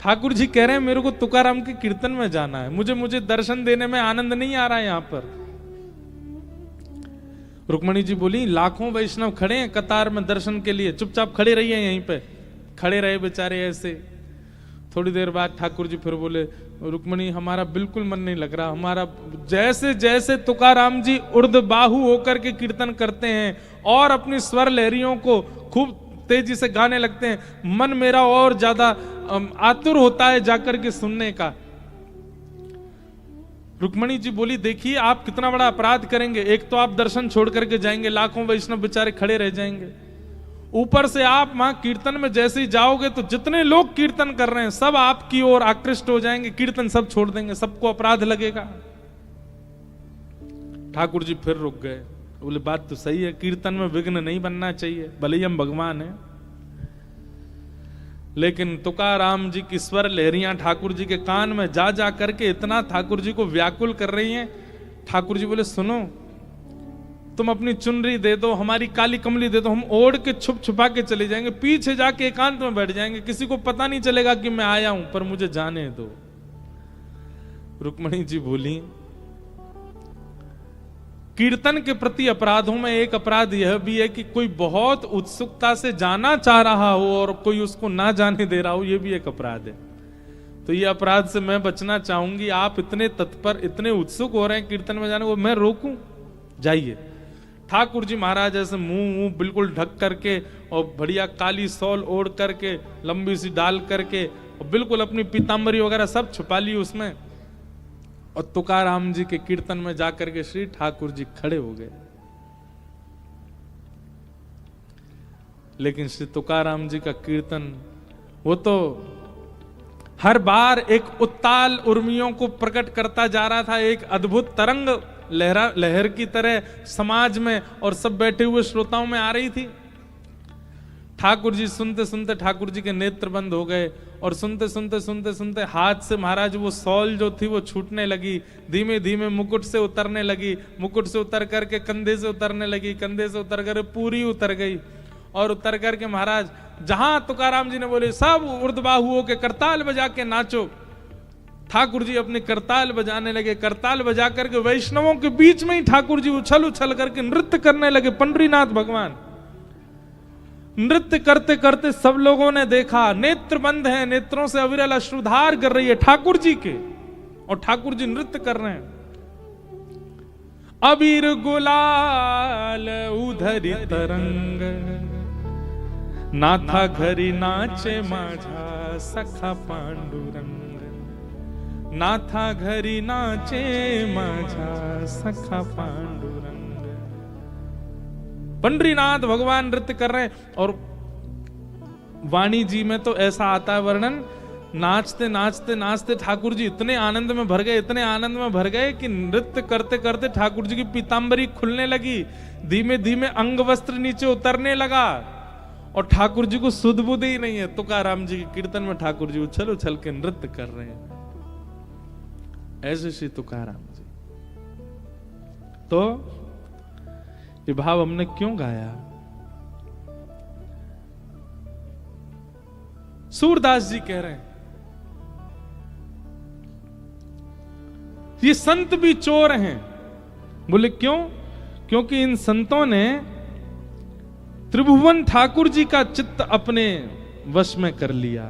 ठाकुर जी कह रहे हैं मेरे को तुकाराम के कीर्तन में जाना है, मुझे दर्शन देने में आनंद नहीं आ रहा है यहां पर। रुक्मणी जी बोली लाखों वैष्णव खड़े हैं कतार में दर्शन के लिए, चुपचाप खड़े रहिए यहीं पे। खड़े रहे बेचारे ऐसे। थोड़ी देर बाद ठाकुर जी फिर बोले रुक्मणी हमारा बिल्कुल मन नहीं लग रहा, हमारा जैसे जैसे तुकाराम जी उर्ध्वबाहु होकर के कीर्तन करते हैं और अपनी स्वर लहरियों को खूब तेजी से गाने लगते हैं, मन मेरा और ज्यादा आतुर होता है जाकर के सुनने का। रुक्मणी जी बोली देखिए आप कितना बड़ा अपराध करेंगे, एक तो आप दर्शन छोड़ करके जाएंगे, लाखों वैष्णव बेचारे खड़े रह जाएंगे, ऊपर से आप वहां कीर्तन में जैसे ही जाओगे तो जितने लोग कीर्तन कर रहे हैं सब आपकी ओर आकृष्ट हो जाएंगे, कीर्तन सब छोड़ देंगे, सबको अपराध लगेगा। ठाकुर जी फिर रुक गए, बोले बात तो सही है, कीर्तन में विघ्न नहीं बनना चाहिए, भले ही हम भगवान हैं। लेकिन तुकाराम जी की स्वर लहरियां ठाकुर जी के कान में जा जा करके इतना ठाकुर जी को व्याकुल कर रही हैं। ठाकुर जी बोले सुनो तुम अपनी चुनरी दे दो, हमारी काली कमली दे दो, हम ओढ़ के छुप छुपा के चले जाएंगे, पीछे जाके एकांत में बैठ जाएंगे, किसी को पता नहीं चलेगा कि मैं आया हूं, पर मुझे जाने दो। रुक्मणी जी बोली कीर्तन के प्रति अपराधों में एक अपराध यह भी है कि कोई बहुत उत्सुकता से जाना चाह रहा हो और कोई उसको ना जाने दे रहा हो, यह भी एक अपराध है। तो ये अपराध से मैं बचना चाहूंगी। आप इतने तत्पर, इतने उत्सुक हो रहे हैं कीर्तन में जाने को, मैं रोकूं? जाइए। ठाकुर जी महाराज ऐसे मुंह बिल्कुल ढक करके और बढ़िया काली सौल ओढ़ करके, लंबी सी डाल करके, और बिल्कुल अपनी पीतांबरी वगैरह सब छुपा ली उसमें, और तुकाराम जी के कीर्तन में जाकर के श्री ठाकुर जी खड़े हो गए। लेकिन श्री तुकाराम जी का कीर्तन वो तो हर बार एक उत्ताल उर्मियों को प्रकट करता जा रहा था, एक अद्भुत तरंग लहर की तरह समाज में और सब बैठे हुए श्रोताओं में आ रही थी। ठाकुर जी सुनते सुनते ठाकुर जी के नेत्र बंद हो गए, और सुनते सुनते हाथ से महाराज वो सौल जो थी वो छूटने लगी, धीमे धीमे मुकुट से उतरने लगी, मुकुट से उतर करके कंधे से उतरने लगी, कंधे से उतर कर पूरी उतर गई, और उतर करके महाराज जहां तुकाराम जी ने बोले सब ऊर्ध्वबाहु के करताल बजा के नाचो, ठाकुर जी अपने करताल बजाने लगे। करताल बजा करके वैष्णवों के बीच में ही ठाकुर जी उछल उछल करके नृत्य करने लगे। पंडरीनाथ भगवान नृत्य करते करते सब लोगों ने देखा, नेत्र बंद हैं, नेत्रों से अविरल अश्रुधार कर रही है ठाकुर जी के, और ठाकुर जी नृत्य कर रहे हैं। अबीर गुलाल उधरी तरंग, नाथा घरी नाचे माझा सखा पांडुरंग, नाथा घरी नाचे माझा सखा पांडुरंग। पंडरीनाथ भगवान नृत्य कर रहे हैं, और वाणी जी में तो ऐसा आता है वर्णन, नाचते नाचते नाचते ठाकुर जी इतने आनंद में भर गए, इतने आनंद में भर गए कि नृत्य करते करते ठाकुर जी की पीतांबरी खुलने लगी, धीमे धीमे अंग वस्त्र नीचे उतरने लगा, और ठाकुर जी को सुध बुध ही नहीं है। तुकाराम जी के कीर्तन में ठाकुर जी उछल उछल के नृत्य कर रहे हैं। ऐसे श्री तुकाराम जी। तो ये भाव हमने क्यों गाया? सूरदास जी कह रहे हैं ये संत भी चोर हैं। बोले क्यों? क्योंकि इन संतों ने त्रिभुवन ठाकुर जी का चित्त अपने वश में कर लिया।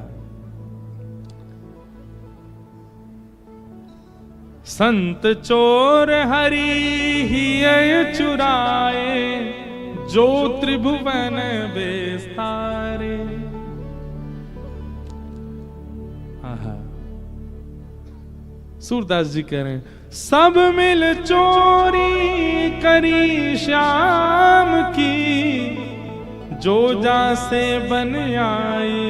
संत चोर हरि ही चुराए, जो त्रिभुवन बेस्तारे। सूरदास जी कह रहे हैं सब मिल चोरी करी श्याम की, जो जासे बन आए।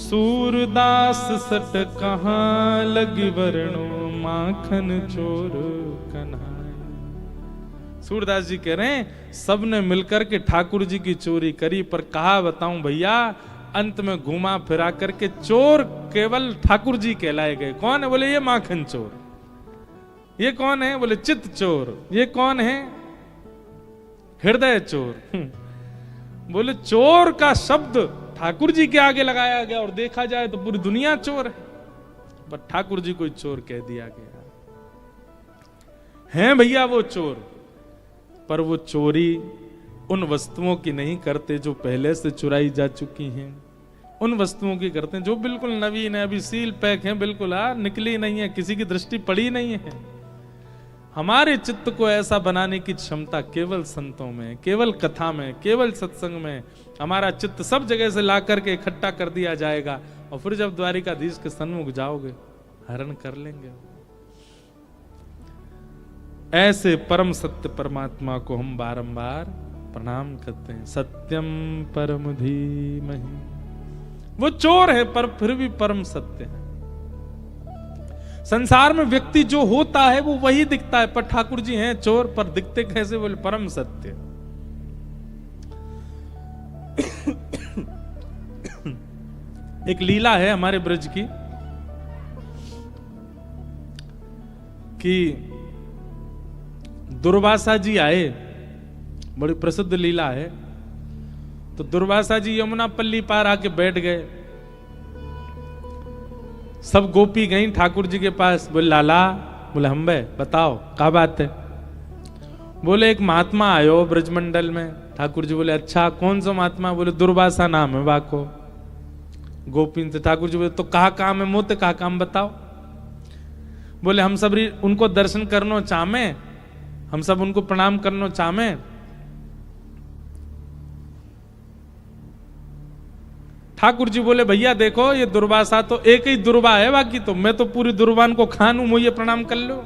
सूरदास सट कहाँ लगी वर्णो, माखन चोर कन्हाई। सूरदास जी कह रहे हैं सब ने मिलकर के ठाकुर जी की चोरी करी, पर कहा बताऊं भैया, अंत में घुमा फिरा करके चोर केवल ठाकुर जी कहलाए गए। कौन है? बोले ये माखन चोर। ये कौन है? बोले चित्त चोर। ये कौन है? हृदय चोर। बोले चोर का शब्द ठाकुर जी के आगे लगाया गया और देखा जाए तो पूरी दुनिया चोर है, पर ठाकुर जी को चोर कह दिया गया। हैं भैया वो चोर, पर वो चोरी उन वस्तुओं की नहीं करते जो पहले से चुराई जा चुकी हैं, उन वस्तुओं की करते हैं जो बिल्कुल नवीन है, अभी सील पैक है, बिल्कुल निकली नहीं है, किसी की दृष्टि पड़ी नहीं है। हमारे चित्त को ऐसा बनाने की क्षमता केवल संतों में, केवल कथा में, केवल सत्संग में। हमारा चित्त सब जगह से ला करके इकट्ठा कर दिया जाएगा और फिर जब द्वारिकाधीश के सन्मुख जाओगे हरण कर लेंगे। ऐसे परम सत्य परमात्मा को हम बारंबार प्रणाम करते हैं। सत्यम परम धीमहि, वो चोर है पर फिर भी परम सत्य है। संसार में व्यक्ति जो होता है वो वही दिखता है, पर ठाकुर जी हैं चोर पर दिखते कैसे? बोले परम सत्य। एक लीला है हमारे ब्रज की कि दुर्वासा जी आए, बड़ी प्रसिद्ध लीला है। तो दुर्वासा जी यमुना पल्ली पार आके बैठ गए। सब गोपी गई ठाकुर जी के पास, बोले लाला, बोले हम बे बताओ क्या बात है? बोले एक महात्मा आयो ब्रजमंडल में। ठाकुर जी बोले अच्छा कौन सा महात्मा? बोले दुर्वासा नाम है वाको। गोपी से ठाकुर जी बोले तो कहा काम है? मोते कहा काम बताओ। बोले हम सब उनको दर्शन करनो चाहे, हम सब उनको प्रणाम करनो चाहे। ठाकुर जी बोले भैया देखो ये दुर्वासा तो एक ही दुर्वा है, बाकी तो मैं तो पूरी दुर्वान को खानू, मुझे प्रणाम कर लो।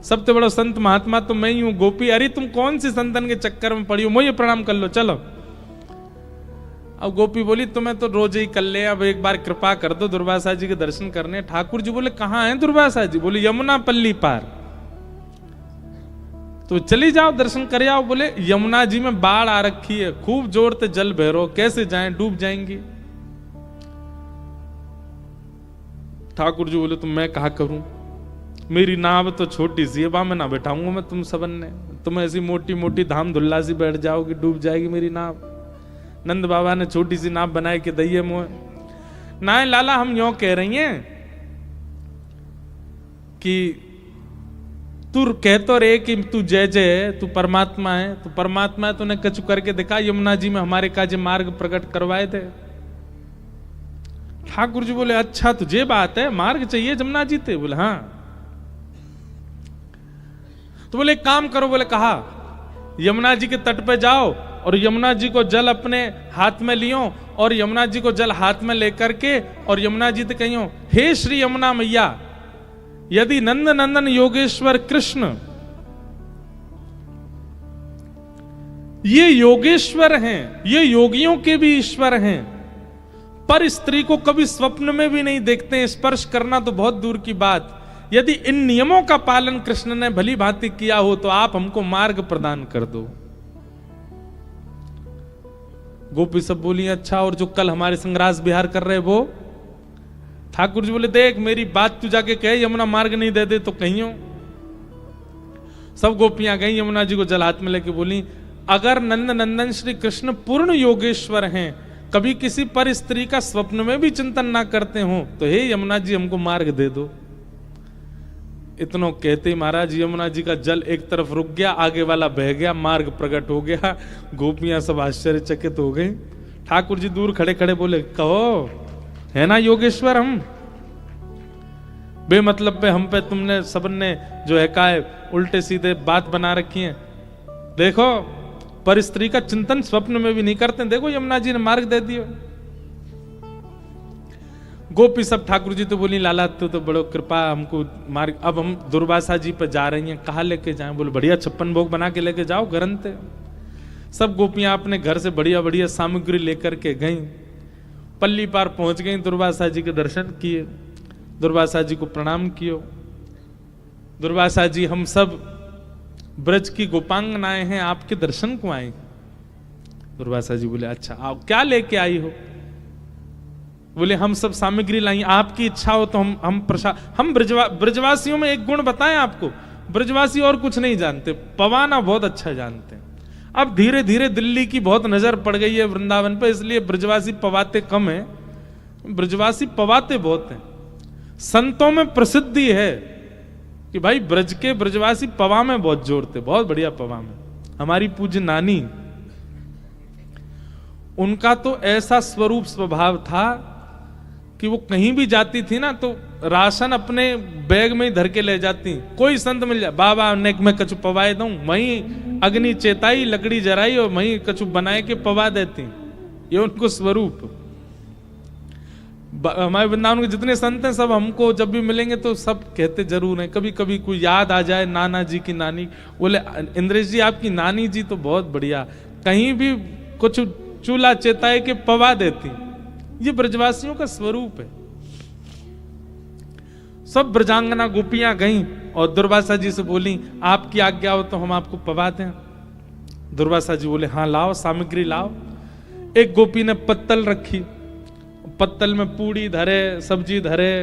सबसे बड़ा संत महात्मा तो मैं ही हूं। गोपी अरे तुम कौन सी संतन के चक्कर में पड़ी हो, मुझे प्रणाम कर लो चलो। अब गोपी बोली तुम्हें तो रोज ही कर ले, अब एक बार कृपा कर दो दुर्वासा जी के दर्शन करने। ठाकुर जी बोले कहां है दुर्वासा जी? बोले यमुना पल्ली पार। तो चली जाओ दर्शन कर आओ। बोले यमुना जी में बाढ़ आ रखी है, खूब जोर से जल बह, कैसे जाएं, डूब जाएंगी। ठाकुर जी बोले तो मैं कहा करूं, मेरी नाव तो छोटी सी है, वहां मैं ना बैठाऊंगा मैं तुम सबन ने, तुम ऐसी मोटी मोटी धाम धुल्ला सी बैठ जाओगी, डूब जाएगी मेरी नाव। नंद बाबा ने छोटी सी नाव बनाई के दइए मोह। ना लाला हम यों कह रही हैं कि तू कह तो रे कि तू जय जय, तू परमात्मा है, तू परमात्मा है, तूने कछु करके दिखा, यमुना जी में हमारे काजे मार्ग प्रकट करवाए थे। ठाकुर जी बोले अच्छा तुझे बात है, मार्ग चाहिए यमुना जी थे? बोले हाँ। तो बोले एक काम करो, बोले कहा यमुना जी के तट पे जाओ और यमुना जी को जल अपने हाथ में लियो और यमुना जी को जल हाथ में लेकर के और यमुना जी से कहियो हे श्री यमुना मैया, यदि नंद नंदन योगेश्वर कृष्ण ये योगेश्वर हैं, ये योगियों के भी ईश्वर हैं, पर स्त्री को कभी स्वप्न में भी नहीं देखते हैं, स्पर्श करना तो बहुत दूर की बात। यदि इन नियमों का पालन कृष्ण ने भली भांति किया हो तो आप हमको मार्ग प्रदान कर दो। गोपी सब बोली अच्छा, और जो कल हमारे संग्रास विहार कर रहे वो? ठाकुर जी बोले देख मेरी बात तू जाके कहे, यमुना मार्ग नहीं दे दे तो कहियो। सब गोपियां गई यमुना जी को जल हाथ में लेके बोली अगर नंद नंदन श्री कृष्ण पूर्ण योगेश्वर हैं, कभी किसी पर स्त्री का स्वप्न में भी चिंतन ना करते हो, तो हे यमुना जी हमको मार्ग दे दो। इतनो कहते ही महाराज यमुना जी का जल एक तरफ रुक गया, आगे वाला बह गया, मार्ग प्रकट हो गया। गोपियां सब आश्चर्यचकित हो गई। ठाकुर जी दूर खड़े खड़े बोले कहो है ना योगेश्वर हम? बेमतलब पे हम पे तुमने सबने जो है का उल्टे सीधे बात बना रखी है। देखो पर स्त्री का चिंतन स्वप्न में भी नहीं करते, देखो यमुना जी ने मार्ग दे दिया। गोपी सब ठाकुर जी तो बोली लाला तू तो बड़ो कृपा हमको मार्ग, अब हम दुर्वासा जी पे जा रही हैं, कहाँ लेके जाएं? बोले बढ़िया 56 भोग बना के लेके जाओ ग्रंथ। सब गोपियां अपने घर से बढ़िया बढ़िया सामग्री लेकर के गईं, पल्ली पार पहुंच गई, दुर्वासा जी के दर्शन किए, दुर्वासा जी को प्रणाम कियो। दुर्वासा जी हम सब ब्रज की गोपांगनाएं हैं, आपके दर्शन को आए। दुर्वासा जी बोले अच्छा आओ, क्या लेके आई हो? बोले हम सब सामग्री लाई, आपकी इच्छा हो तो हम ब्रजवासियों में एक गुण बताएं आपको, ब्रजवासी और कुछ नहीं जानते, पवाना बहुत अच्छा जानते हैं। अब धीरे धीरे दिल्ली की बहुत नजर पड़ गई है वृंदावन पर, इसलिए ब्रजवासी पवाते कम है, ब्रजवासी पवाते बहुत हैं। संतों में प्रसिद्धि है कि भाई ब्रज के ब्रजवासी पवा में बहुत जोर थे, बहुत बढ़िया पवा में। हमारी पूज्य नानी, उनका तो ऐसा स्वरूप स्वभाव था कि वो कहीं भी जाती थी ना तो राशन अपने बैग में ही धर के ले जाती। कोई संत मिल जाए, बाबा नेक में कछु पवाए दूं, वहीं अग्नि चेताई, लकड़ी जराई और वहीं कछु बनाए के पवा देती। ये उनको स्वरूप। हमारे वृंदावन के जितने संत हैं सब हमको जब भी मिलेंगे तो सब कहते जरूर हैं, कभी कभी कोई याद आ जाए नाना जी की नानी, बोले इंद्रेश जी आपकी नानी जी तो बहुत बढ़िया, कहीं भी कुछ चूल्हा चेताए के पवा देती। ये ब्रजवासियों का स्वरूप है। सब ब्रजांगना गोपियां गईं और दुर्वासा जी से बोली आपकी आज्ञा हो तो हम आपको पवा दें। दुर्वासा जी बोले हाँ लाओ, सामग्री लाओ। एक गोपी ने पत्तल रखी, पत्तल में पूड़ी धरे, सब्जी धरे,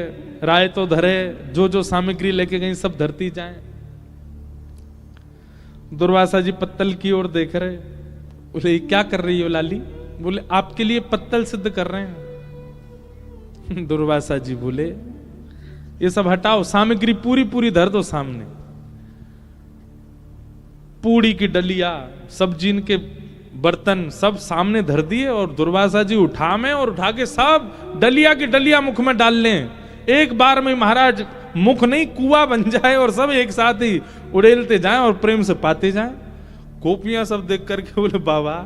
रायतो धरे, जो जो सामग्री लेके गई सब धरती जाए। दुर्वासा जी पत्तल की ओर देख रहे, बोले क्या कर रही हो लाली? बोले आपके लिए पत्तल सिद्ध कर रहे हैं। दुर्वासा जी बोले ये सब हटाओ, सामग्री पूरी पूरी धर दो सामने। पूड़ी की डलिया, सब्जी के बर्तन सब सामने धर दिए और दुर्वासा जी उठा उठा के सब डलिया की डलिया मुख में डाल लें। एक बार में महाराज मुख नहीं कुआं बन जाए और सब एक साथ ही उड़ेलते जाएं और प्रेम से पाते जाएं। गोपियां सब देख करके बोले बाबा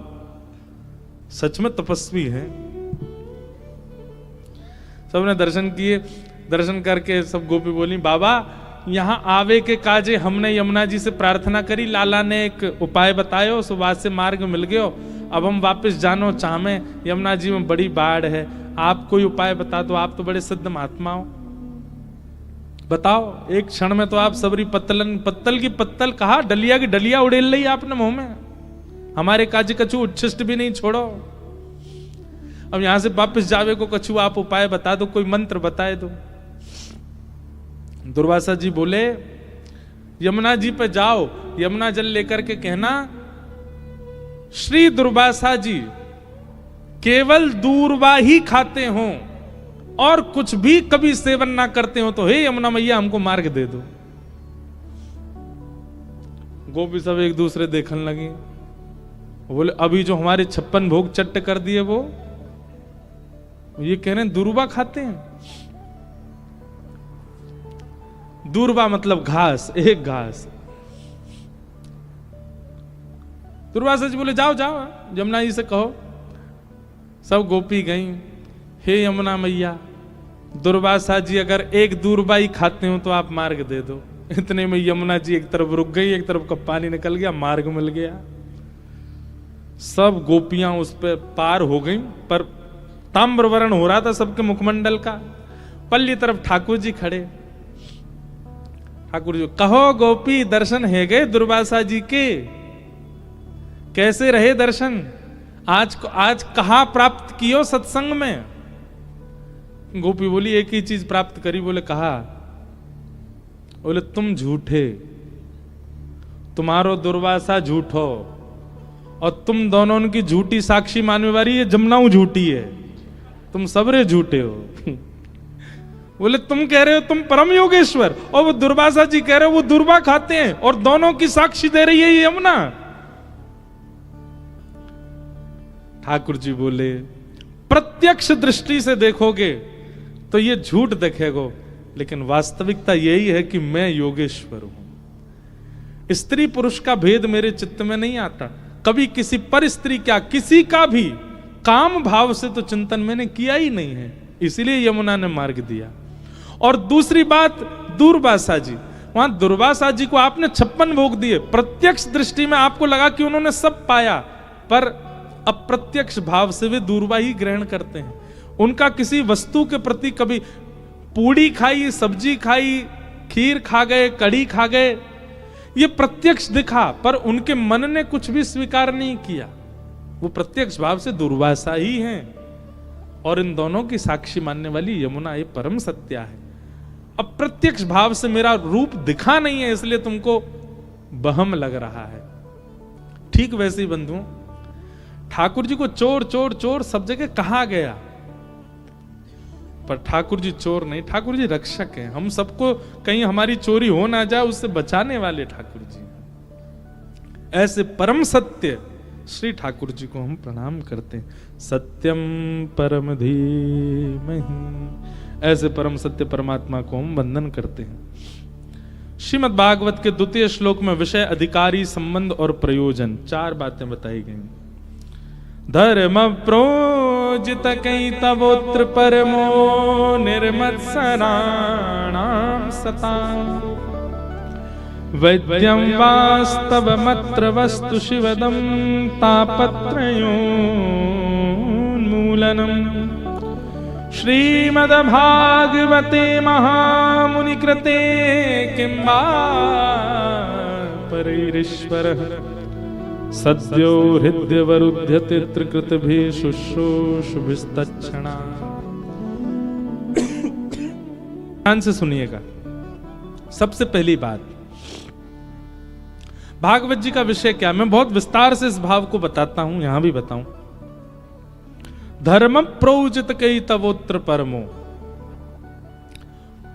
सच में तपस्वी हैं। सबने दर्शन किए, दर्शन करके सब गोपी बोली बाबा यहाँ आवे के काजे हमने यमुना जी से प्रार्थना करी, लाला ने एक उपाय बतायो, सुबास से मार्ग मिल गयो, अब हम वापस जानो चाहमे, यमुना जी में बड़ी बाढ़ है, आप कोई उपाय बता दो, आप तो बड़े सिद्ध महात्मा हो, बताओ। एक क्षण में तो आप सबरी पत्तल की पत्तल कहा, डलिया की डलिया उड़ेल ली आपने मुंह में, हमारे काजी कछु उच्छिष्ट भी नहीं छोड़ो। अब यहां से वापस जावे को कछु आप उपाय बता दो, कोई मंत्र बताए दो। दुर्वासा जी बोले यमुना जी पे जाओ, यमुना जल लेकर के कहना श्री दुर्वासा जी केवल दूरवा ही खाते हो और कुछ भी कभी सेवन ना करते हो, तो हे यमुना मैया हमको मार्ग दे दो। गोपी सब एक दूसरे देखने लगी, बोले अभी जो हमारे 56 भोग चट्ट कर दिए वो ये कह रहे हैं दूरवा खाते हैं। दूरबा मतलब घास, एक घास। दुर्वासा जी बोले जाओ जाओ यमुना जी से कहो। सब गोपी गई, हे यमुना मैया दुर्वासा जी अगर एक दूरबा ही खाते हो तो आप मार्ग दे दो। इतने में यमुना जी एक तरफ रुक गई, एक तरफ का पानी निकल गया, मार्ग मिल गया। सब गोपियां उस पर पार हो गई, पर ताम्रवर्ण हो रहा था सबके मुखमंडल का। पल्ली तरफ ठाकुर जी खड़े। ठाकुर जी कहो गोपी दर्शन है गए दुर्वासा जी के, कैसे रहे दर्शन? आज कहां प्राप्त कियो सत्संग में? गोपी बोली एक ही चीज प्राप्त करी। बोले कहा? बोले तुम झूठे, तुम्हारो दुर्वासा झूठो और तुम दोनों की झूठी साक्षी मानने वाली ये जमुनाऊ झूठी है, तुम सबरे झूठे हो। बोले तुम कह रहे हो तुम परम योगेश्वर और वो दुर्वासा जी कह रहे हो वो दुर्वा खाते हैं और दोनों की साक्षी दे रही है ये यमुना। ठाकुर जी बोले प्रत्यक्ष दृष्टि से देखोगे तो ये झूठ दिखेगा, लेकिन वास्तविकता यही है कि मैं योगेश्वर हूं। स्त्री पुरुष का भेद मेरे चित्त में नहीं आता। कभी किसी पर स्त्री क्या किसी का भी काम भाव से तो चिंतन मैंने किया ही नहीं है, इसीलिए यमुना ने मार्ग दिया। और दूसरी बात दुर्वासा जी, वहां दुर्वासा जी को आपने 56 भोग दिए, प्रत्यक्ष दृष्टि में आपको लगा कि उन्होंने सब पाया, पर अप्रत्यक्ष भाव से वे दूरवा ही ग्रहण करते हैं। उनका किसी वस्तु के प्रति कभी पूड़ी खाई, सब्जी खाई, खीर खा गए, कड़ी खा गए, ये प्रत्यक्ष दिखा, पर उनके मन ने कुछ भी स्वीकार नहीं किया। वो प्रत्यक्ष भाव से दुर्वासा ही हैं और इन दोनों की साक्षी मानने वाली यमुना ये परम सत्या है। अप्रत्यक्ष भाव से मेरा रूप दिखा नहीं है, इसलिए तुमको बहम लग रहा है। ठीक वैसे ही बंधुओं, ठाकुर जी को चोर चोर चोर सब जगह कहा गया, पर ठाकुर जी चोर नहीं, ठाकुर जी रक्षक हैं। हम सबको कहीं हमारी चोरी हो ना जाए उससे बचाने वाले ठाकुर जी। ऐसे परम सत्य श्री ठाकुर जी को हम प्रणाम करते हैं। सत्यम परम धीमहि, ऐसे परम सत्य परमात्मा को हम वंदन करते हैं। श्रीमद् भागवत के द्वितीय श्लोक में विषय, अधिकारी, संबंध और प्रयोजन, 4 बातें बताई गई। धर्म प्रोजित कैतवोत्र परमो निर्मत्सराणां सता, वैद्यं वास्तवमत्र वस्तु शिवदं तापत्रयोन्मूलनम्। श्रीमद्भागवते महामुनिकृते किं वा परैरीश्वरः, सद्यो हृदयवरुध्यते त्रिकृतभिः शुश्रूषुभिस्तच्छणा। ध्यान से सुनिएगा। सबसे पहली बात, भागवत जी का विषय क्या, मैं बहुत विस्तार से इस भाव को बताता हूं, यहां भी बताऊं। धर्म प्रोजित कई तवोत्र परमो,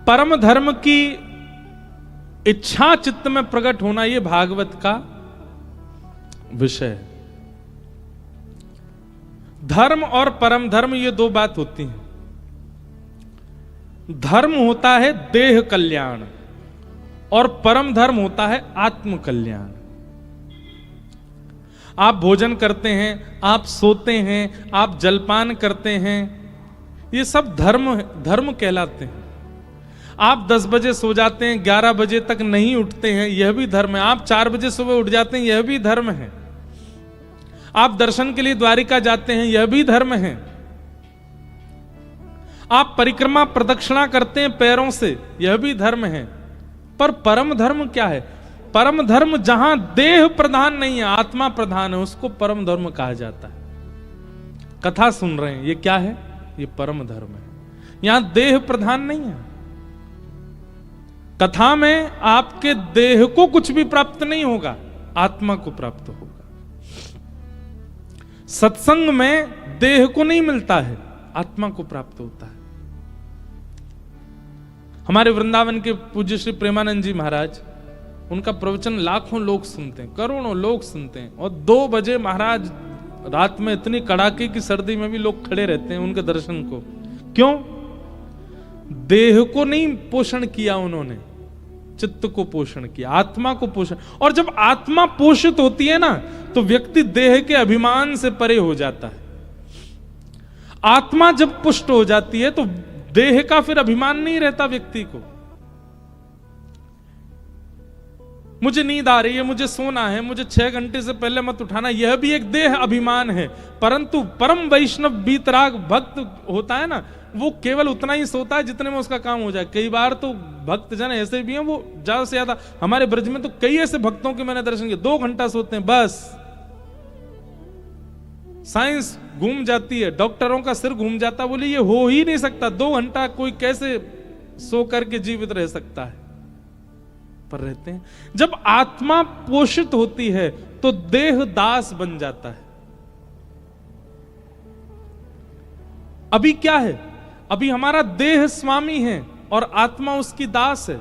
परम धर्म की इच्छा चित्त में प्रकट होना, यह भागवत का विषय है। धर्म और परम धर्म ये 2 बात होती हैं। धर्म होता है देह कल्याण और परम धर्म होता है आत्म कल्याण। आप भोजन करते हैं, आप सोते हैं, आप जलपान करते हैं, ये सब धर्म कहलाते हैं। आप 10 बजे सो जाते हैं, 11 बजे तक नहीं उठते हैं, यह भी धर्म है। आप 4 बजे सुबह उठ जाते हैं, यह भी धर्म है। आप दर्शन के लिए द्वारिका जाते हैं, यह भी धर्म है। आप परिक्रमा प्रदक्षिणा करते हैं पैरों से, यह भी धर्म है। पर परम धर्म क्या है? परम धर्म जहां देह प्रधान नहीं है, आत्मा प्रधान है, उसको परम धर्म कहा जाता है। कथा सुन रहे हैं, ये क्या है? ये परम धर्म है। यहां देह प्रधान नहीं है। कथा में आपके देह को कुछ भी प्राप्त नहीं होगा, आत्मा को प्राप्त होगा। सत्संग में देह को नहीं मिलता है, आत्मा को प्राप्त होता है। हमारे वृंदावन के पूज्य श्री प्रेमानंद जी महाराज, उनका प्रवचन लाखों लोग सुनते हैं, करोड़ों लोग सुनते हैं, और 2 बजे महाराज रात में इतनी कड़ाके की सर्दी में भी लोग खड़े रहते हैं उनके दर्शन को। क्यों? देह को नहीं पोषण किया उन्होंने, चित्त को पोषण किया, आत्मा को पोषण। और जब आत्मा पोषित होती है ना, तो व्यक्ति देह के अभिमान से परे हो जाता है। आत्मा जब पुष्ट हो जाती है तो देह का फिर अभिमान नहीं रहता व्यक्ति को। मुझे नींद आ रही है, मुझे सोना है, मुझे 6 घंटे से पहले मत उठाना, यह भी एक देह अभिमान है। परंतु परम वैष्णव बीतराग भक्त होता है ना, वो केवल उतना ही सोता है जितने में उसका काम हो जाए। कई बार तो भक्त जन ऐसे भी हैं, वो ज्यादा से ज्यादा, हमारे ब्रज में तो कई ऐसे भक्तों के मैंने दर्शन किए, 2 घंटा सोते हैं बस। साइंस घूम जाती है, डॉक्टरों का सिर घूम जाता, बोले ये हो ही नहीं सकता, 2 घंटा कोई कैसे सो करके जीवित रह सकता है? पर रहते हैं। जब आत्मा पोषित होती है तो देह दास बन जाता है। अभी क्या है? अभी हमारा देह स्वामी है और आत्मा उसकी दास है।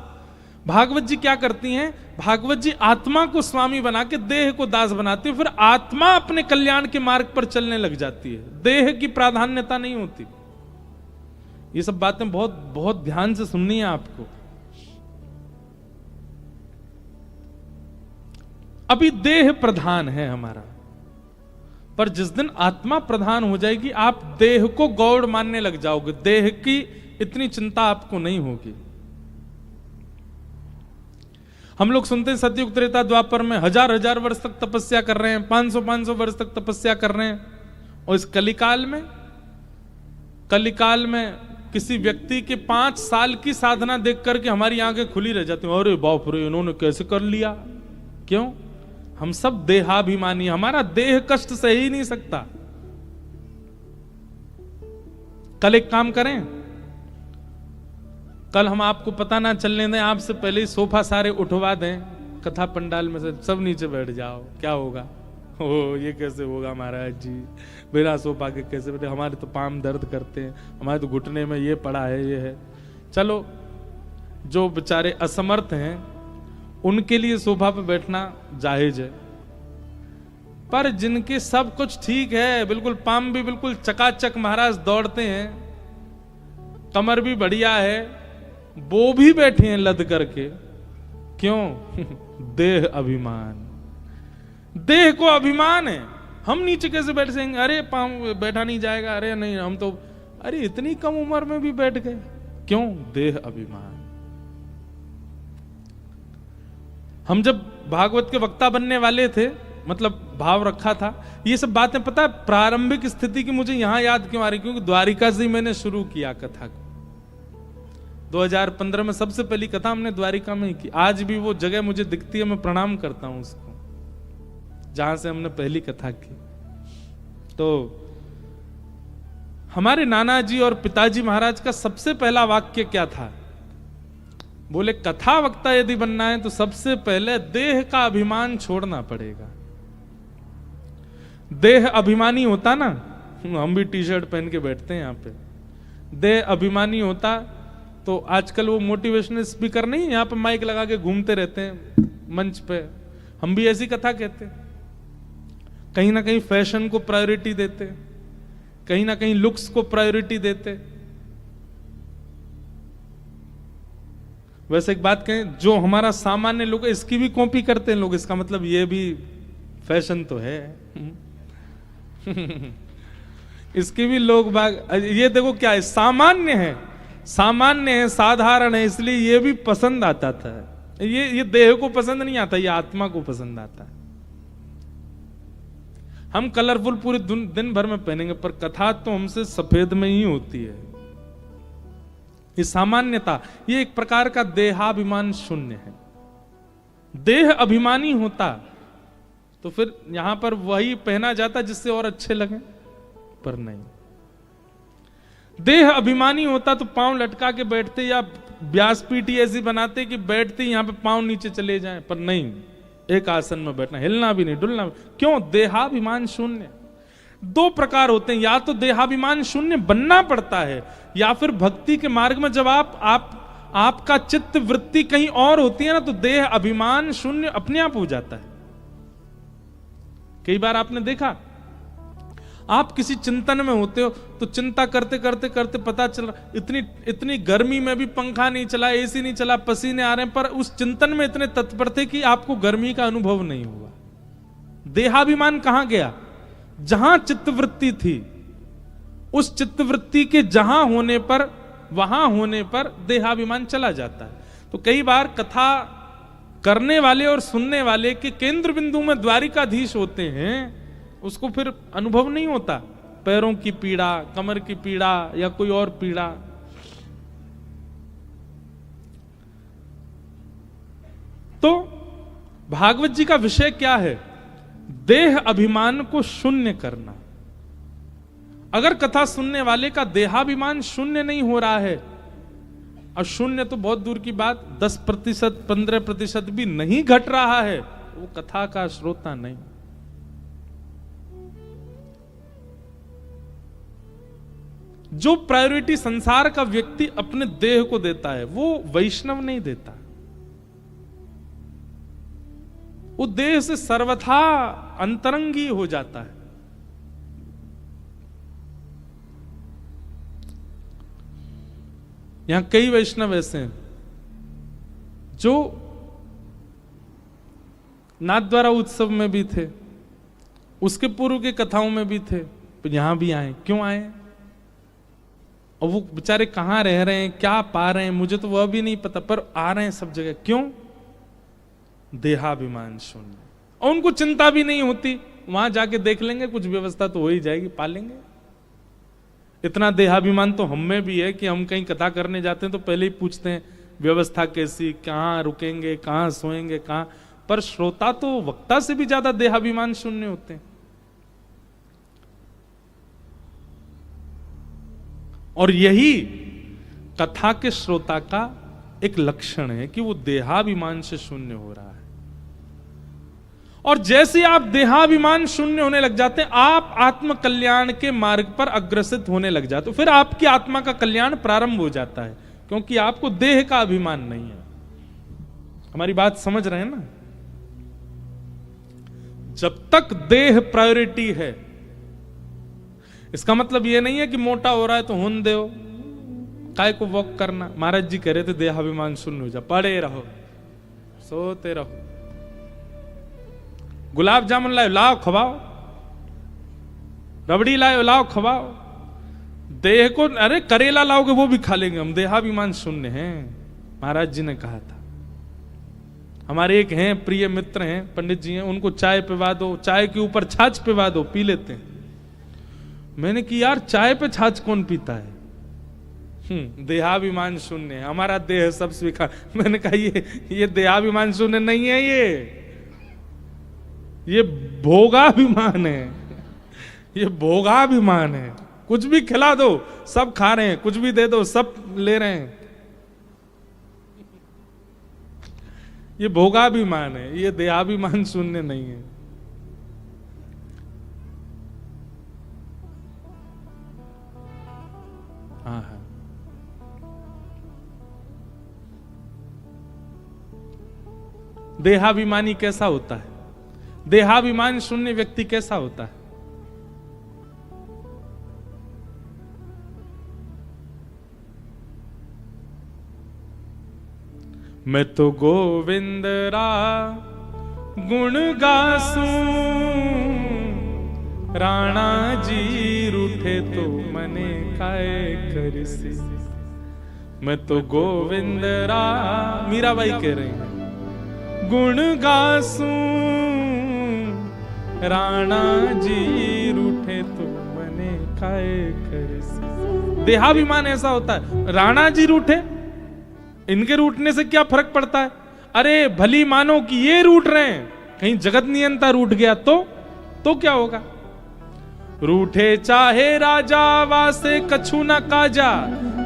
भागवत जी क्या करती हैं? भागवत जी आत्मा को स्वामी बना के देह को दास बनाती है, फिर आत्मा अपने कल्याण के मार्ग पर चलने लग जाती है। देह की प्राधान्यता नहीं होती। ये सब बातें बहुत बहुत ध्यान से सुननी है आपको। अभी देह प्रधान है हमारा, पर जिस दिन आत्मा प्रधान हो जाएगी, आप देह को गौड़ मानने लग जाओगे, देह की इतनी चिंता आपको नहीं होगी। हम लोग सुनते हैं सतयुग त्रेता द्वापर में 1000 वर्ष तक तपस्या कर रहे हैं, 500 वर्ष तक तपस्या कर रहे हैं, और इस कलिकाल में किसी व्यक्ति के 5 साल की साधना देख करके हमारी आंखें खुली रह जाती हैं। अरे बाप रे, इन्होंने कैसे कर लिया? क्यों? हम सब देहाभिमानी, हमारा देह कष्ट सह ही नहीं सकता। कल एक काम करें, कल हम आपको पता ना चलने दें, आपसे पहले ही सोफा सारे उठवा दें कथा पंडाल में से, सब नीचे बैठ जाओ, क्या होगा? ओ ये कैसे होगा महाराज जी, बिना सोफा के कैसे बैठे, हमारे तो पाम दर्द करते हैं, हमारे तो घुटने में ये पड़ा है, ये है। चलो जो बेचारे असमर्थ हैं उनके लिए सोफा पे बैठना जायज है, पर जिनके सब कुछ ठीक है, बिल्कुल पाम भी बिल्कुल चकाचक महाराज दौड़ते हैं, कमर भी बढ़िया है, वो भी बैठे हैं लद करके। क्यों? देह अभिमान, देह को अभिमान है। हम नीचे कैसे बैठ सकेंगे, अरे पाम बैठा नहीं जाएगा, अरे नहीं हम तो, अरे इतनी कम उम्र में भी बैठ गए। क्यों? देह अभिमान। हम जब भागवत के वक्ता बनने वाले थे, मतलब भाव रखा था, ये सब बातें पता है प्रारंभिक स्थिति की मुझे यहां याद क्यों आ रही, क्योंकि द्वारिका से ही मैंने शुरू किया कथा को। 2015 में सबसे पहली कथा हमने द्वारिका में ही की। आज भी वो जगह मुझे दिखती है, मैं प्रणाम करता हूं उसको, जहां से हमने पहली कथा की। तो हमारे नाना जी और पिताजी महाराज का सबसे पहला वाक्य क्या था? बोले कथा वक्ता यदि बनना है तो सबसे पहले देह का अभिमान छोड़ना पड़ेगा। देह अभिमानी होता ना, हम भी टी शर्ट पहन के बैठते हैं यहां पे, देह अभिमानी होता तो आजकल वो मोटिवेशनल स्पीकर नहीं, यहां पे माइक लगा के घूमते रहते हैं मंच पे, हम भी ऐसी कथा कहते। कहीं ना कहीं फैशन को प्रायोरिटी देते, कहीं ना कहीं लुक्स को प्रायोरिटी देते। वैसे एक बात कहें, जो हमारा सामान्य लोग इसकी भी कॉपी करते हैं लोग, इसका मतलब ये भी फैशन तो है। इसकी भी लोग बाग, ये देखो क्या है, सामान्य है, सामान्य है, साधारण है, इसलिए ये भी पसंद आता था। ये देह को पसंद नहीं आता, ये आत्मा को पसंद आता है। हम कलरफुल पूरे दिन भर में पहनेंगे, पर कथा तो हमसे सफेद में ही होती है। ये सामान्यता, ये एक प्रकार का देहाभिमान शून्य है। देह अभिमानी होता तो फिर यहां पर वही पहना जाता जिससे और अच्छे लगे, पर नहीं। देह अभिमानी होता तो पांव लटका के बैठते, या व्यासपीठी ऐसी बनाते कि बैठते यहां पे पांव नीचे चले जाएं, पर नहीं, एक आसन में बैठना, हिलना भी नहीं, डुलना भी। क्यों? देहाभिमान शून्य। दो प्रकार होते हैं, या तो देहाभिमान शून्य बनना पड़ता है, या फिर भक्ति के मार्ग में जब आपका चित्त वृत्ति कहीं और होती है ना, तो देह अभिमान शून्य अपने आप हो जाता है। कई बार आपने देखा, आप किसी चिंतन में होते हो तो चिंता करते करते करते पता चल रहा इतनी गर्मी में भी पंखा नहीं चला, एसी नहीं चला, पसीने आ रहे हैं, पर उस चिंतन में इतने तत्पर थे कि आपको गर्मी का अनुभव नहीं हुआ। देहाभिमान कहां गया? जहां चित्तवृत्ति थी, उस चित्तवृत्ति के जहां होने पर, वहां होने पर देहाभिमान चला जाता है। तो कई बार कथा करने वाले और सुनने वाले के केंद्र बिंदु में द्वारिकाधीश होते हैं, उसको फिर अनुभव नहीं होता पैरों की पीड़ा, कमर की पीड़ा या कोई और पीड़ा। तो भागवत जी का विषय क्या है? देह अभिमान को शून्य करना। अगर कथा सुनने वाले का देहाभिमान शून्य नहीं हो रहा है, और शून्य तो बहुत दूर की बात, 10%, 15% भी नहीं घट रहा है, वो कथा का श्रोता नहीं। जो प्रायोरिटी संसार का व्यक्ति अपने देह को देता है, वो वैष्णव नहीं देता। वो देह से सर्वथा अंतरंगी हो जाता है। यहां कई वैष्णव ऐसे हैं जो नाथद्वारा उत्सव में भी थे, उसके पूर्व के कथाओं में भी थे, तो यहां भी आए। क्यों आए? और वो बेचारे कहां रह रहे हैं, क्या पा रहे हैं, मुझे तो वह भी नहीं पता, पर आ रहे हैं सब जगह। क्यों? देहाभिमान शून्य। और उनको चिंता भी नहीं होती, वहां जाके देख लेंगे, कुछ व्यवस्था तो हो ही जाएगी, पा लेंगे। इतना देहाभिमान तो हम में भी है कि हम कहीं कथा करने जाते हैं तो पहले ही पूछते हैं व्यवस्था कैसी, कहां रुकेंगे, कहां सोएंगे, कहां। पर श्रोता तो वक्ता से भी ज्यादा देहाभिमान शून्य होते हैं। और यही कथा के श्रोता का एक लक्षण है कि वो देहाभिमान से शून्य हो रहा है। और जैसे आप देहाभिमान शून्य होने लग जाते हैं, आप आत्म कल्याण के मार्ग पर अग्रसित होने लग जाते हो। फिर आपकी आत्मा का कल्याण प्रारंभ हो जाता है, क्योंकि आपको देह का अभिमान नहीं है। हमारी बात समझ रहे हैं ना? जब तक देह प्रायोरिटी है, इसका मतलब यह नहीं है कि मोटा हो रहा है तो होने दो, काय को वॉक करना। महाराज जी कह रहे थे देहाभिमान शून्य हो जा, पड़े रहो, सोते रहो। गुलाब जामुन लाओ, लाओ खवाओ, रबड़ी लाओ, लाओ खवाओ। देह को, अरे करेला लाओगे वो भी खा लेंगे हम, देहाभिमान शून्य है, महाराज जी ने कहा था। हमारे एक हैं प्रिय मित्र हैं, पंडित जी हैं, उनको चाय पिवा दो, चाय के ऊपर छाछ पिवा दो, पी लेते हैं। मैंने कि यार चाय पे छाछ कौन पीता है? देहाभिमान शून्य है, हमारा देह सब स्वीकार। मैंने कहा ये देहाभिमान शून्य नहीं है, ये भोगाभिमान है, ये भोगाभिमान है। कुछ भी खिला दो सब खा रहे हैं, कुछ भी दे दो सब ले रहे हैं, ये भोगाभिमान है, ये देहाभिमान शून्य नहीं है। हाँ, देहाभिमानी कैसा होता है? देहाभिमान शून्य व्यक्ति कैसा होता है? मैं तो गोविंद रा गुण गासूं, राणा जी रूठे तो मने काए करसी। मैं तो गोविंद रा, मीराबाई कह रही हैं, गुण गासूं, राणा जी रूठे तो मने काए करसी। देहाभिमान ऐसा होता है, राणा जी रूठे, इनके रूठने से क्या फर्क पड़ता है? अरे भली मानो कि ये रूठ रहे हैं, कहीं जगत नियंता रूठ गया तो क्या होगा? रूठे चाहे राजा वासे कछु न काजा,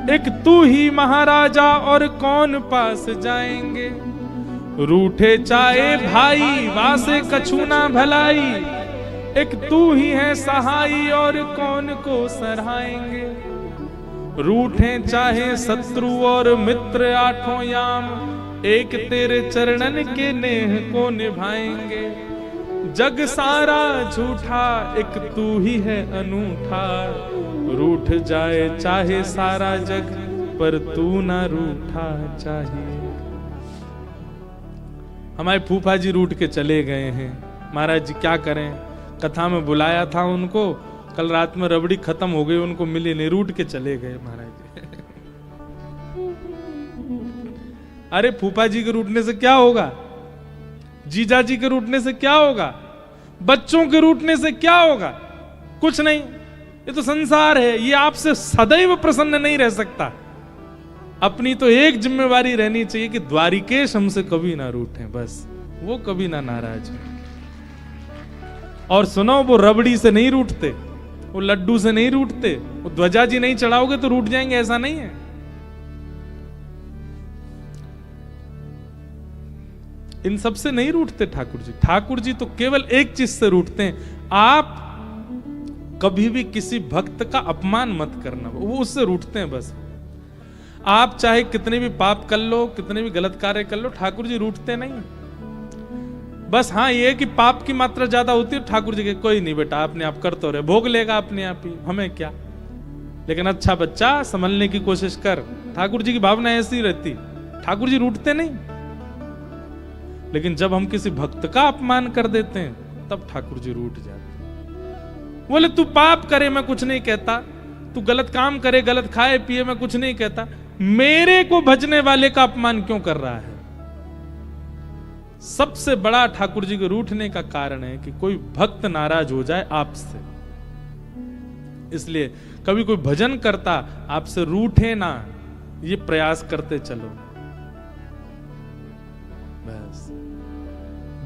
एक तू ही महाराजा और कौन पास जाएंगे। रूठे चाहे भाई वासे कछु ना भलाई, एक तू ही है सहाई और कौन को सराहेंगे। रूठे चाहे शत्रु और मित्र आठों याम, एक तेरे चरणन के नेह को निभाएंगे। जग सारा झूठा एक तू ही है अनूठा, रूठ जाए चाहे सारा जग पर तू ना रूठा चाहिए। हमारे फूफा जी रूठ के चले गए हैं, महाराज जी क्या करें, कथा में बुलाया था उनको, कल रात में रबड़ी खत्म हो गई, उनको मिली नहीं, रूठ के चले गए महाराज जी। अरे फूफा जी के रूठने से क्या होगा, जीजा जी के रूठने से क्या होगा, बच्चों के रूठने से क्या होगा? कुछ नहीं, ये तो संसार है, ये आपसे सदैव प्रसन्न नहीं रह सकता। अपनी तो एक जिम्मेवारी रहनी चाहिए कि द्वारिकेश हमसे कभी ना रूठें, बस वो कभी ना नाराज हो। और सुनो, वो रबड़ी से नहीं रूठते, वो लड्डू से नहीं रूठते, वो ध्वजा जी नहीं चढ़ाओगे तो रूठ जाएंगे, ऐसा नहीं है। इन सब से नहीं रूठते ठाकुर जी। ठाकुर जी तो केवल एक चीज से रूठते हैं, आप कभी भी किसी भक्त का अपमान मत करना, वो उससे रूठते हैं बस। आप चाहे कितने भी पाप कर लो, कितने भी गलत कार्य कर लो, ठाकुर जी रूठते नहीं। बस हाँ ये कि पाप की मात्रा ज्यादा होती है, ठाकुर जी के कोई नहीं बेटा अपने आप कर तो रहे, भोग लेगा अपने आप ही, हमें क्या, लेकिन अच्छा बच्चा संभलने की कोशिश कर। ठाकुर जी की भावना ऐसी रहती, ठाकुर जी रूठते नहीं। लेकिन जब हम किसी भक्त का अपमान कर देते हैं तब ठाकुर जी रूठ जाते। बोले तू पाप करे मैं कुछ नहीं कहता, तू गलत काम करे, गलत खाए पिए मैं कुछ नहीं कहता, मेरे को भजने वाले का अपमान क्यों कर रहा है? सबसे बड़ा ठाकुर जी के रूठने का कारण है कि कोई भक्त नाराज हो जाए आपसे। इसलिए कभी कोई भजन करता आपसे रूठे ना, ये प्रयास करते चलो। बस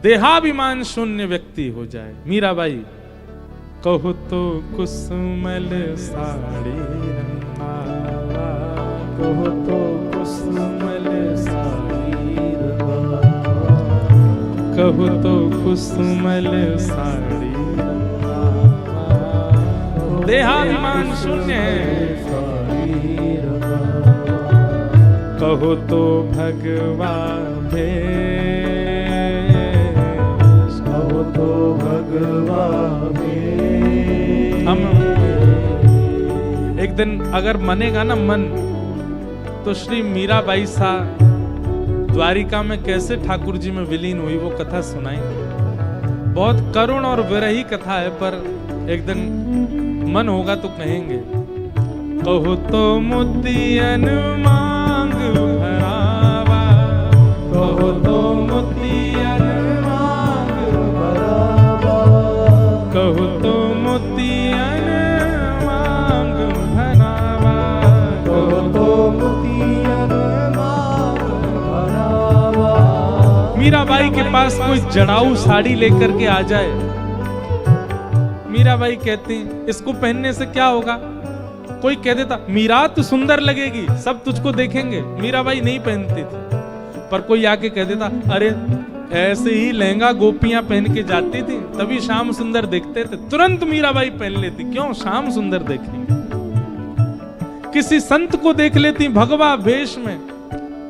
देहाभिमान शून्य व्यक्ति हो जाए। मीराबाई, कहो तो कुसुमल साड़ी रंगावा, कहो तो कुसुमल साड़ी रंगावा, कहो तो कुसुमल साड़ी। देहाभिमान शून्य है, कहो तो भगवा भेष, कहो तो भगवा भेष। हम एक दिन अगर मनेगा ना मन, तो श्री मीराबाई सा द्वारिका में कैसे ठाकुर जी में विलीन हुई वो कथा सुनाएंगे। बहुत करुण और विरही कथा है, पर एक दिन मन होगा तो कहेंगे। कहो तो मोतियन मांग भरावा, कहो तो मोतियन मांग भरावा, कहो तो मोतियन मांग भरावा, कहो तो मोतियन मांग भरावा। मीराबाई के पास कोई जड़ाऊ साड़ी लेकर के आ जाए, मीराबाई कहती इसको पहनने से क्या होगा। कोई कह देता मीरा तू सुंदर लगेगी, सब तुझको देखेंगे। मीराबाई नहीं पहनती थी, पर कोई आके कह देता अरे ऐसे ही लहंगा गोपियां पहन के जाती थी, तभी श्याम सुंदर देखते थे। तुरंत मीराबाई पहन लेती, क्यों? श्याम सुंदर देखेंगे। किसी संत को देख लेती भगवा वेश में,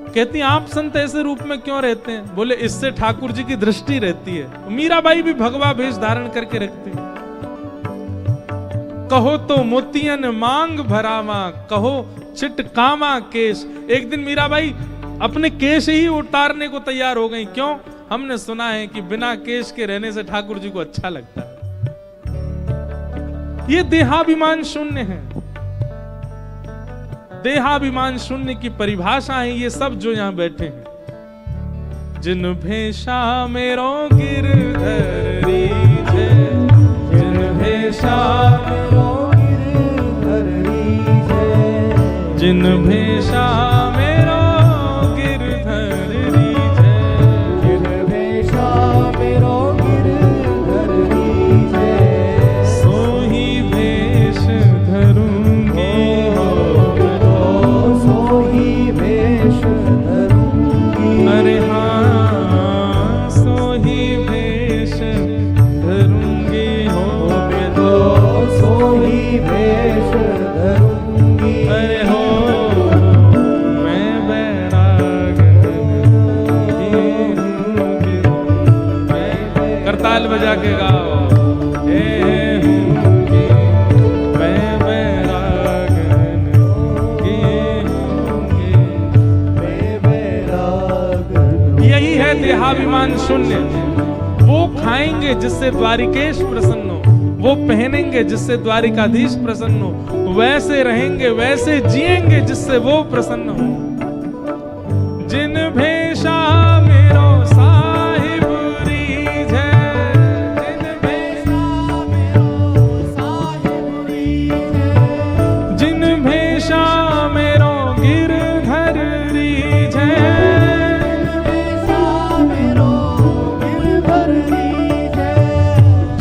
कहती आप संत ऐसे रूप में क्यों रहते हैं? बोले इससे ठाकुर जी की दृष्टि रहती है। मीराबाई भी भगवा वेश धारण करके रखती। कहो तो मोतियन मांग भरावा, कहो चिटकावा केश। एक दिन मीराबाई अपने केश ही उतारने को तैयार हो गई। क्यों? हमने सुना है कि बिना केश के रहने से ठाकुर जी को अच्छा लगता है। ये देहाभिमान शून्य है। देहाभिमान शून्य की परिभाषा है ये सब जो यहां बैठे हैं। जिन भेषा मेरो गिरधर रीझे, जिन भेषा मेरो गिरधर रीझे, जिन भेषा मेरो गिरधर रीझे, जिन भेषा मेरो गिरधर रीझे, सोही भेष धरूंगी हो, सोही भेष धरूंगी। अरे हाँ सोही भेष धरूंगी हो मैं तो, सोही भेष धरूंगी। अरे हो मैं बैराग हूँगी, करताल बजा के गाओ। हे हूँगी मैं बैराग हूँगी, मैं बैराग। यही है देहाभिमान शून्य। वो खाएंगे जिससे द्वारिकेश प्रसन्न हो, वो पहनेंगे जिससे द्वारिकाधीश प्रसन्न हो, वैसे रहेंगे वैसे जिएंगे जिससे वो प्रसन्न हो। जिन भेषा मेरो साहिब रीझे, जिन भेषा मेरो साहिब रीझे, जिन भेषा मेरो गिरधर रीझे,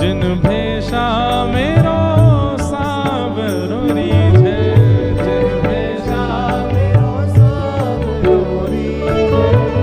जिन भेषा मेरो सावरो रीझे, जिन भेषा मेरो सावरो रीझे।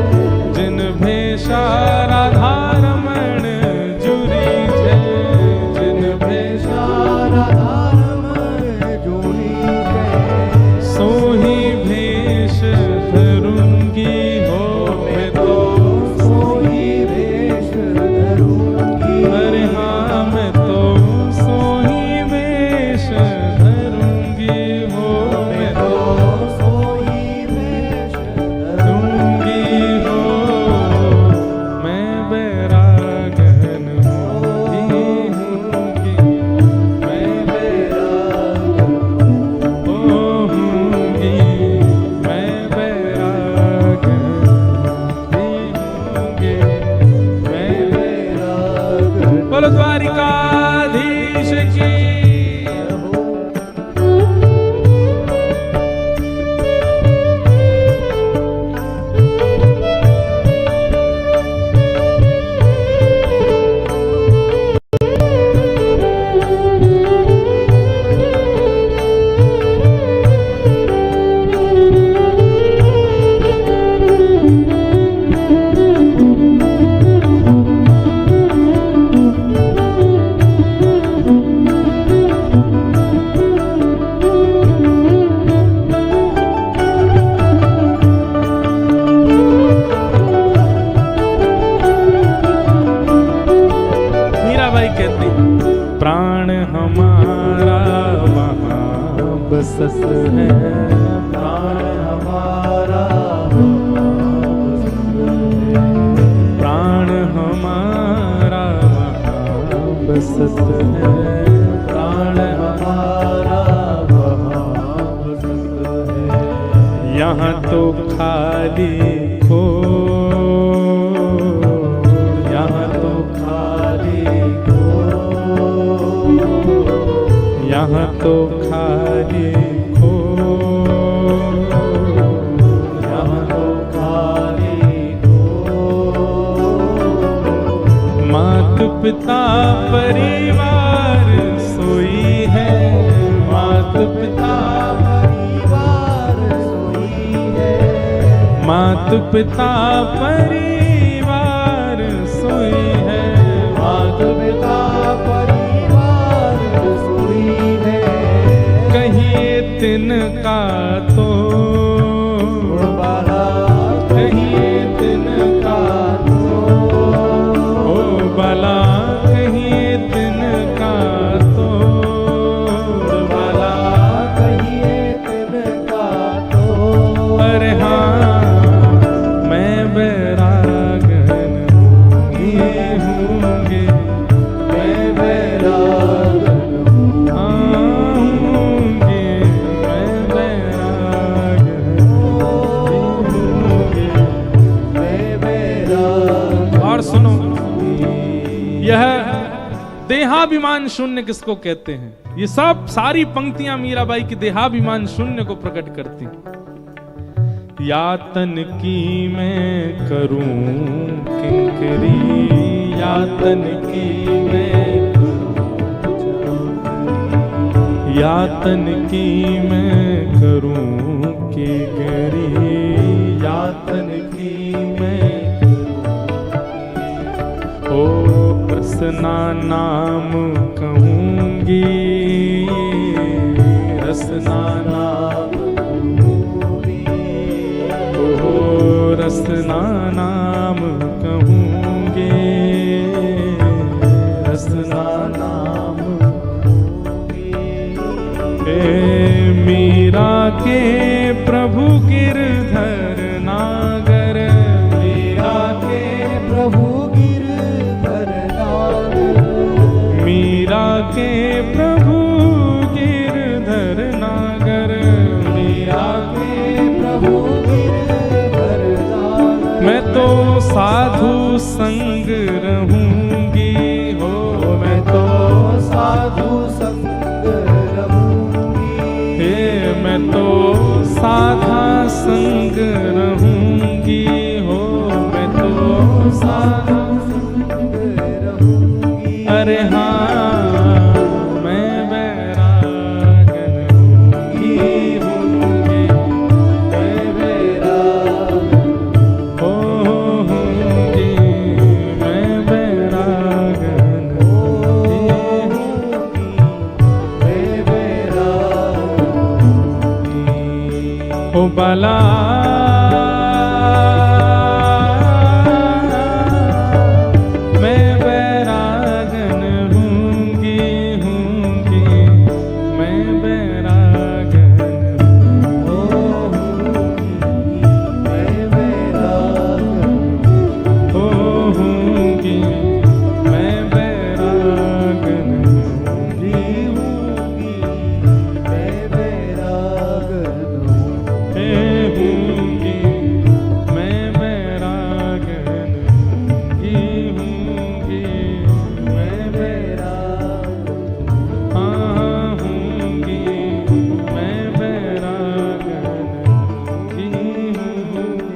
है, प्राण हमारा वहाँ बसत है। यहाँ तो खाली खो, यहाँ तो खाली को, यहाँ तो खाली खो, यहाँ तो खाली को। मात पिता परिवार सोई है, मात पिता परिवार सोई है। मात पिता परिवार सोई है, मात पिता परिवार सोई है। कहिए तिनका तो, बाला कहिए तिनका तो, ओ भला, कहिए तिनका तो, बाला कहिए तिनका तो। अरे हाँ मैं बैरागन ही हूँगे, मैं बैरागन आऊँगी, मैं बैरागन हूँगे। मैं बैरागन। और सुनो, यह देहाभिमान शून्य किसको कहते हैं? ये सब सारी पंक्तियां मीराबाई की देहाभिमान शून्य को प्रकट करती हैं। यातन की मैं करूं किंकरी, यातन की मैं, यातन की मैं करूं किंकरी, यातन की मैं ओ रसना नाम कहूंगी, रसना नाम ओ रसना नाम कहूंगे, रसना नाम मीरा के प्रभु गिरधर नागर, मीरा के प्रभु गिरधर नागर, मीरा के प्रभु गिरधर नागर, मीरा के प्रभु गिरधर नागर। मैं तो साधु संग रहूंगी हो, मैं तो साधु संग रहूंगी, हे मैं तो साधा संग रहूंगी हो, मैं तो साधा संग रहूंगी। अरे हाँ मैं बैरागन ही हूँगी, मैं बैरागन होंगी, मैं बैरागन ही होंगी, मैं बैरागन ओ बाला, मैं बैरागन हूँगी, हूँगी, मैं बैरागन होंगी, मैं बैरागन होंगी, मैं बैरागन होंगी, मैं बैरागन हे हूँगी, मैं बैरागन ही हूँगी, मैं बैरागन हाँ हूँगी, मैं बैरागन ही हूँगी।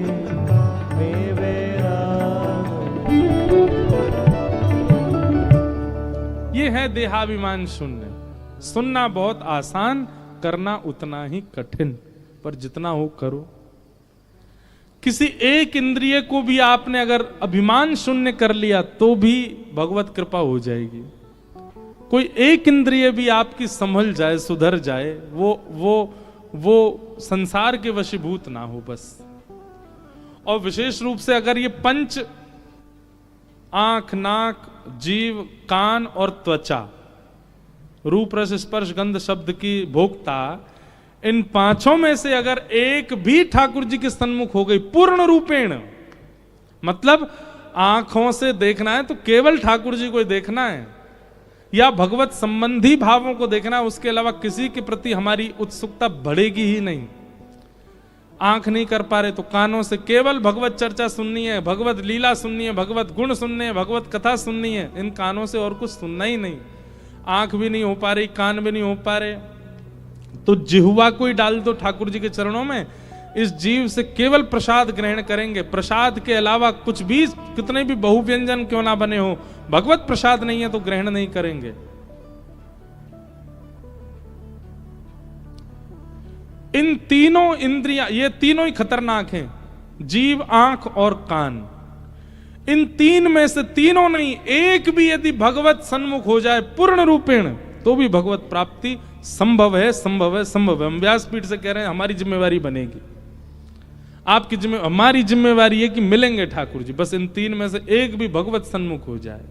मैं बैरागन। ये है देहाभिमान शून्य। सुनना बहुत आसान, करना उतना ही कठिन, पर जितना हो करो। किसी एक इंद्रिय को भी आपने अगर अभिमान शून्य कर लिया तो भी भगवत कृपा हो जाएगी। कोई एक इंद्रिय भी आपकी संभल जाए, सुधर जाए, वो संसार के वशीभूत ना हो बस। और विशेष रूप से अगर ये पंच, आंख, नाक, जीव, कान और त्वचा, रूप रस स्पर्श गंध शब्द की भोक्ता, इन पांचों में से अगर एक भी ठाकुर जी के सन्मुख हो गई पूर्ण रूपेण, मतलब आंखों से देखना है तो केवल ठाकुर जी को ही देखना है, या भगवत संबंधी भावों को देखना, उसके अलावा किसी के प्रति हमारी उत्सुकता बढ़ेगी ही नहीं। आंख नहीं कर पा रहे तो कानों से केवल भगवत चर्चा सुननी है, भगवत लीला सुननी है, भगवत गुण सुनने हैं, भगवत कथा सुननी है। इन कानों से और कुछ सुनना ही नहीं। आंख भी नहीं हो पा रही, कान भी नहीं हो पा रहे, तो जिह्वा को ही डाल दो ठाकुर जी के चरणों में। इस जीव से केवल प्रसाद ग्रहण करेंगे। प्रसाद के अलावा कुछ भी, कितने भी बहुव्यंजन क्यों ना बने हो, भगवत प्रसाद नहीं है तो ग्रहण नहीं करेंगे। इन तीनों इंद्रियां, ये तीनों ही खतरनाक हैं, जीव, आंख और कान। इन तीन में से तीनों नहीं, एक भी यदि भगवत सन्मुख हो जाए पूर्ण रूपेण, तो भी भगवत प्राप्ति संभव है, संभव है, संभव है। हम व्यासपीठ से कह रहे हैं, हमारी जिम्मेवारी बनेगी, आपकी हमारी जिम्मेवारी है कि मिलेंगे ठाकुर जी। बस इन तीन में से एक भी भगवत सन्मुख हो जाए।